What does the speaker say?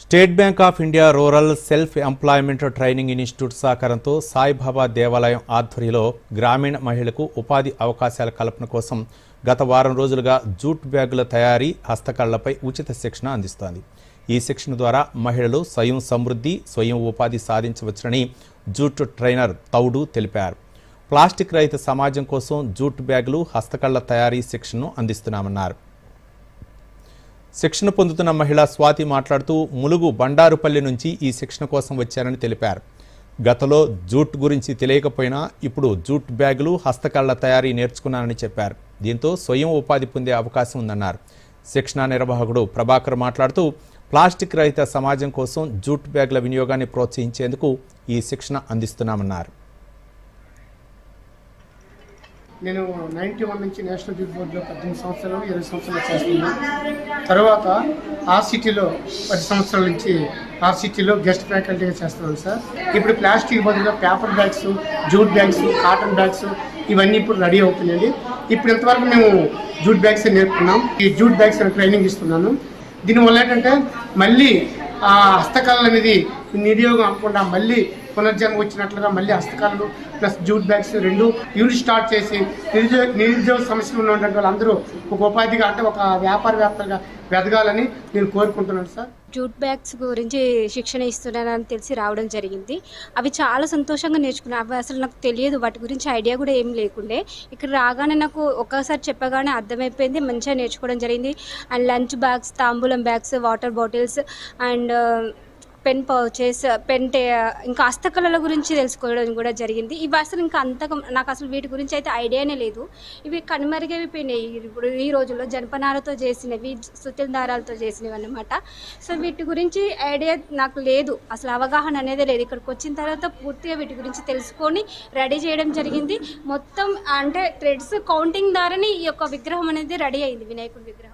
State bank of India rural self employment training institute సహకారంతో సాయిబాబా దేవాలయం ఆధ్వర్యంలో గ్రామీణ మహిళలకు ఉపాధి అవకాశాల కల్పన కోసం గత వారం రోజులుగా జూట్ బ్యాగుల తయారీ హస్తకళలపై ఉచిత శిక్షణ అందిస్తోంది. ఈ శిక్షణ ద్వారా మహిళలు స్వయం సమృద్ధి, స్వయం ఉపాధి సాధించవచ్చునని జూట్ ట్రైనర్ తౌడు తెలిపారు. ప్లాస్టిక్ రహిత సమాజం కోసం జూట్ బ్యాగులు, హస్తకళల తయారీ శిక్షణను అందిస్తున్నామన్నారు. శిక్షణ పొందుతున్న మహిళ స్వాతి మాట్లాడుతూ ములుగు బండారుపల్లి నుంచి ఈ శిక్షణ కోసం వచ్చారని తెలిపారు. గతంలో జూట్ గురించి తెలియకపోయినా ఇప్పుడు జూట్ బ్యాగులు, హస్తకళల తయారీ నేర్చుకున్నానని చెప్పారు. దీంతో స్వయం ఉపాధి పొందే అవకాశం ఉందన్నారు. శిక్షణ నిర్వాహకుడు ప్రభాకర్ మాట్లాడుతూ ప్లాస్టిక్ రహిత సమాజం కోసం జూట్ బ్యాగుల వినియోగాన్ని ప్రోత్సహించేందుకు ఈ శిక్షణ అందిస్తున్నామన్నారు. నేను 91 నుంచి నేషనల్ జూట్ బోర్డులో 18 సంవత్సరాలు 20 సంవత్సరాలు చేస్తున్నాను. తర్వాత ఆర్సిటీలో 10 సంవత్సరాల నుంచి ఆర్సిటీలో గెస్ట్ ఫ్యాకల్టీగా చేస్తున్నాను సార్. ఇప్పుడు ప్లాస్టిక్ బదులుగా paper bags, jute bags, cotton bags ఇవన్నీ ఇప్పుడు రెడీ అవుతున్నాయండి. ఇప్పుడు ఇంతవరకు మేము జూట్ బ్యాగ్స్ నేర్పుకున్నాం. ఈ జూట్ బ్యాగ్స్ ట్రైనింగ్ ఇస్తున్నాను. దీనివల్ల ఏంటంటే మళ్ళీ ఆ హస్తకళలు అనేది వినియోగం అవ్వకుండా మళ్ళీ పునర్జన్మ వచ్చినట్లుగా మళ్ళీ హస్తకళలు ప్లస్ జూట్ బ్యాగ్స్ రెండు యూనిట్ స్టార్ట్ చేసి నిరుద్యోగ సమస్యలు ఉన్నటువంటి వాళ్ళందరూ ఒక ఉపాధిగా అంటే ఒక వ్యాపారవేత్తలుగా ఎదగాలని నేను కోరుకుంటున్నాను సార్. జూట్ బ్యాగ్స్ గురించి శిక్షణ ఇస్తున్నానని తెలిసి రావడం జరిగింది. అవి చాలా సంతోషంగా నేర్చుకున్నాను. అవి అసలు నాకు తెలియదు, వాటి గురించి ఐడియా కూడా ఏం లేకుండే. ఇక్కడ రాగానే నాకు ఒక్కసారి చెప్పగానే అర్థమైపోయింది, మంచిగా నేర్చుకోవడం జరిగింది. అండ్ లంచ్ బ్యాగ్స్, తాంబూలం bags, water bottles and pen pouches, ఇంకా హస్తకళల గురించి తెలుసుకోవడం కూడా జరిగింది. ఇవి అసలు ఇంకా నాకు అసలు వీటి గురించి అయితే ఐడియానే లేదు. ఇవి కనుమరుగైపోయినాయి ఇప్పుడు ఈ రోజుల్లో. జనపనారతో చేసినవి, సుతిల దారాలతో చేసినవి అన్నమాట. సో వీటి గురించి ఐడియా నాకు లేదు, అసలు అవగాహన అనేది లేదు. ఇక్కడికి వచ్చిన తర్వాత పూర్తిగా వీటి గురించి తెలుసుకొని రెడీ చేయడం జరిగింది. మొత్తం అంటే థ్రెడ్స్ కౌంటింగ్ ద్వారానే ఈ యొక్క విగ్రహం అనేది రెడీ అయింది, వినాయకుడి విగ్రహం.